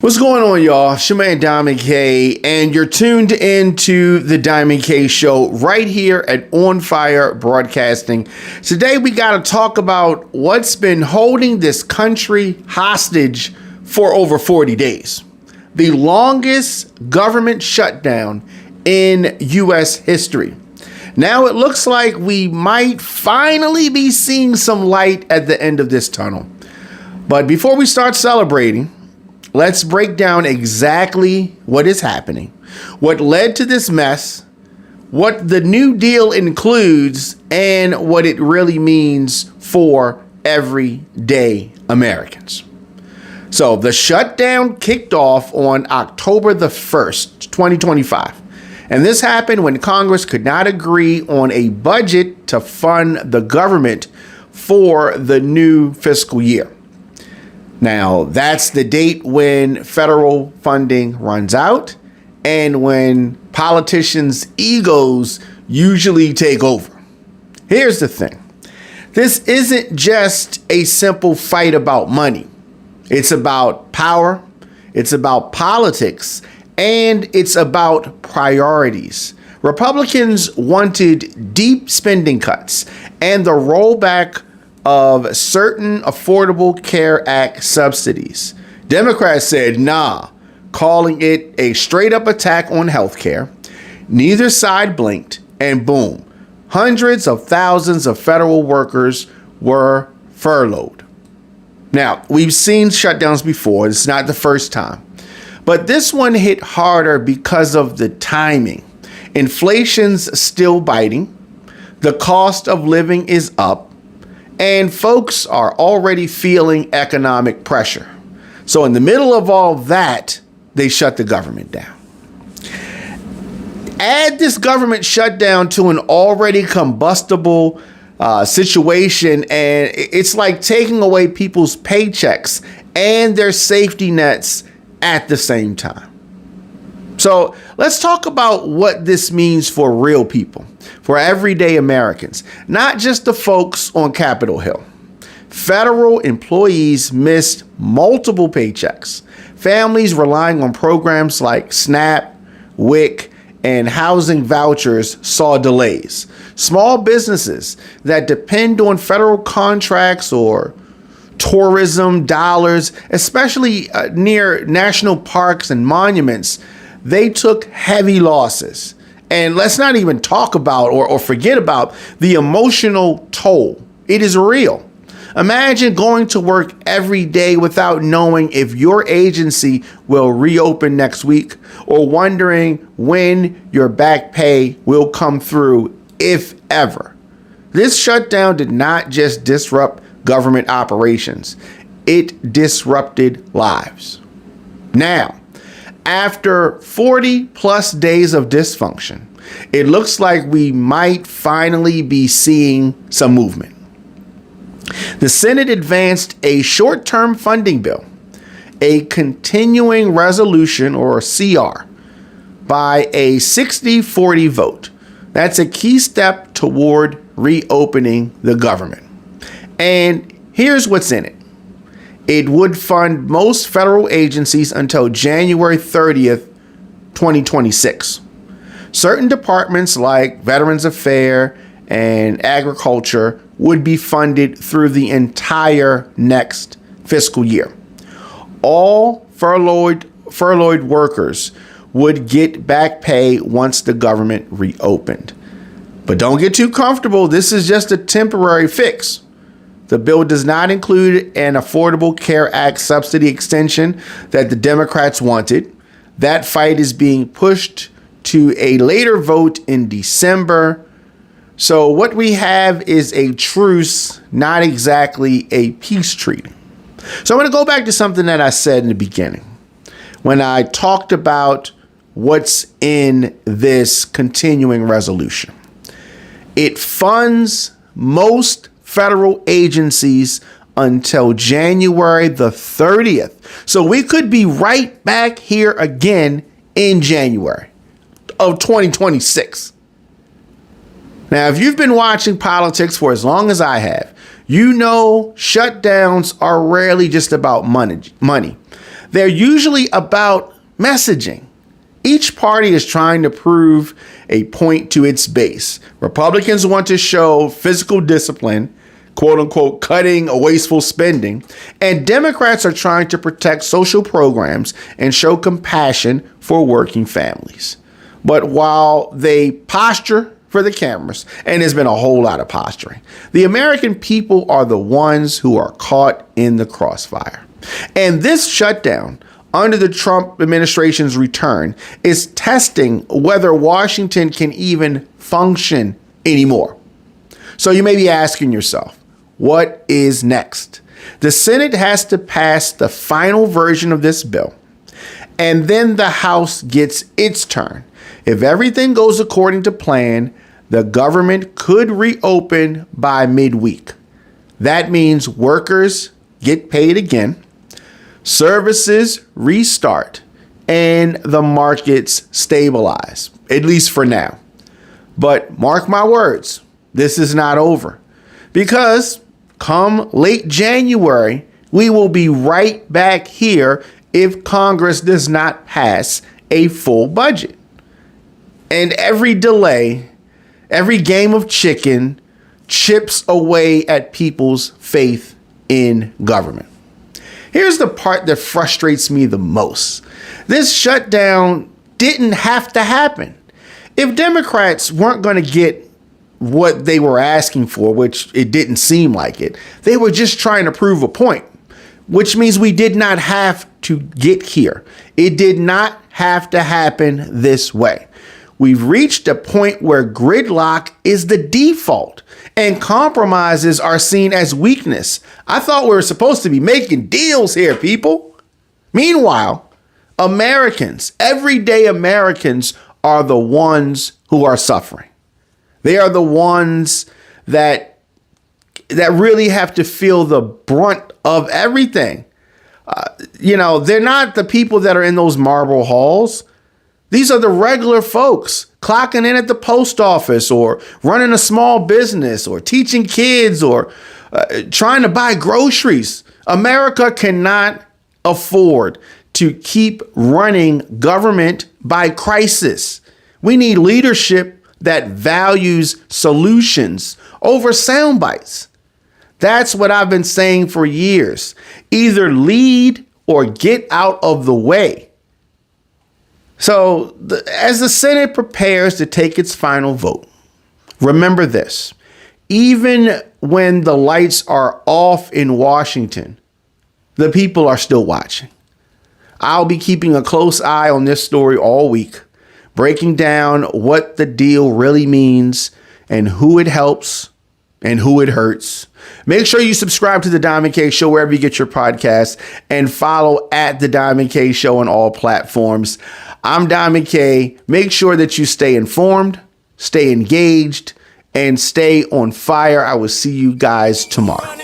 What's going on, y'all? It's your man Diamond K, and you're tuned into the Diamond K Show right here at On Fire Broadcasting. Today, we got to talk about what's been holding this country hostage for over 40 days. The longest government shutdown in U.S. history. Now, it looks like we might finally be seeing some light at the end of this tunnel. But before we start celebrating, let's break down exactly what is happening, what led to this mess, what the New Deal includes, and what it really means for everyday Americans. So the shutdown kicked off on October the 1st, 2025. And this happened when Congress could not agree on a budget to fund the government for the new fiscal year. Now, that's the date when federal funding runs out and when politicians' egos usually take over. Here's the thing. This isn't just a simple fight about money. It's about power, it's about politics, and it's about priorities. Republicans wanted deep spending cuts and the rollback of certain Affordable Care Act subsidies. Democrats said, nah, calling it a straight up attack on healthcare. Neither side blinked, and boom, hundreds of thousands of federal workers were furloughed. Now, we've seen shutdowns before. It's not the first time. But this one hit harder because of the timing. Inflation's still biting. The cost of living is up. And folks are already feeling economic pressure. So in the middle of all that, they shut the government down. Add this government shutdown to an already combustible situation, and it's like taking away people's paychecks and their safety nets at the same time. So let's talk about what this means for real people, for everyday Americans, not just the folks on Capitol Hill. Federal employees missed multiple paychecks. Families relying on programs like SNAP, WIC, and housing vouchers saw delays. Small businesses that depend on federal contracts or tourism dollars, especially near national parks and monuments, they took heavy losses. And let's not even talk about or forget about the emotional toll. It is real. Imagine going to work every day without knowing if your agency will reopen next week, or wondering when your back pay will come through, if ever. This shutdown did not just disrupt government operations. It disrupted lives. Now, after 40 plus days of dysfunction, it looks like we might finally be seeing some movement. The Senate advanced a short-term funding bill, a continuing resolution or CR, by a 60-40 vote. That's a key step toward reopening the government. And here's what's in it. It would fund most federal agencies until January 30th, 2026. Certain departments like Veterans Affairs and Agriculture would be funded through the entire next fiscal year. All furloughed workers would get back pay once the government reopened. But don't get too comfortable. This is just a temporary fix. The bill does not include an Affordable Care Act subsidy extension that the Democrats wanted. That fight is being pushed to a later vote in December. So what we have is a truce, not exactly a peace treaty. So I'm going to go back to something that I said in the beginning when I talked about what's in this continuing resolution. It funds most federal agencies until January the 30th. So we could be right back here again in January of 2026. Now, if you've been watching politics for as long as I have, you know shutdowns are rarely just about money. They're usually about messaging. Each party is trying to prove a point to its base. Republicans want to show fiscal discipline, quote unquote, cutting wasteful spending. And Democrats are trying to protect social programs and show compassion for working families. But while they posture for the cameras, and there's been a whole lot of posturing, the American people are the ones who are caught in the crossfire. And this shutdown under the Trump administration's return is testing whether Washington can even function anymore. So you may be asking yourself, what is next? The Senate has to pass the final version of this bill, and then the House gets its turn. If everything goes according to plan, the government could reopen by midweek. That means workers get paid again, services restart, and the markets stabilize, at least for now. But mark my words, this is not over, because come late January, we will be right back here if Congress does not pass a full budget. And every delay, every game of chicken chips away at people's faith in government. Here's the part that frustrates me the most. This shutdown didn't have to happen. If Democrats weren't going to get what they were asking for, which it didn't seem like it, they were just trying to prove a point, which means we did not have to get here. It did not have to happen this way. We've reached a point where gridlock is the default and compromises are seen as weakness. I thought we were supposed to be making deals here, people. Meanwhile, Americans, everyday Americans, are the ones who are suffering. They are the ones that really have to feel the brunt of everything. They're not the people that are in those marble halls. These are the regular folks clocking in at the post office or running a small business or teaching kids or trying to buy groceries. America cannot afford to keep running government by crisis. We need leadership that values solutions over sound bites. That's what I've been saying for years. Either lead or get out of the way. So as the Senate prepares to take its final vote, remember this: even when the lights are off in Washington, the people are still watching. I'll be keeping a close eye on this story all week, breaking down what the deal really means and who it helps and who it hurts. Make sure you subscribe to The Diamond K Show wherever you get your podcasts and follow at The Diamond K Show on all platforms. I'm Diamond K. Make sure that you stay informed, stay engaged, and stay on fire. I will see you guys tomorrow.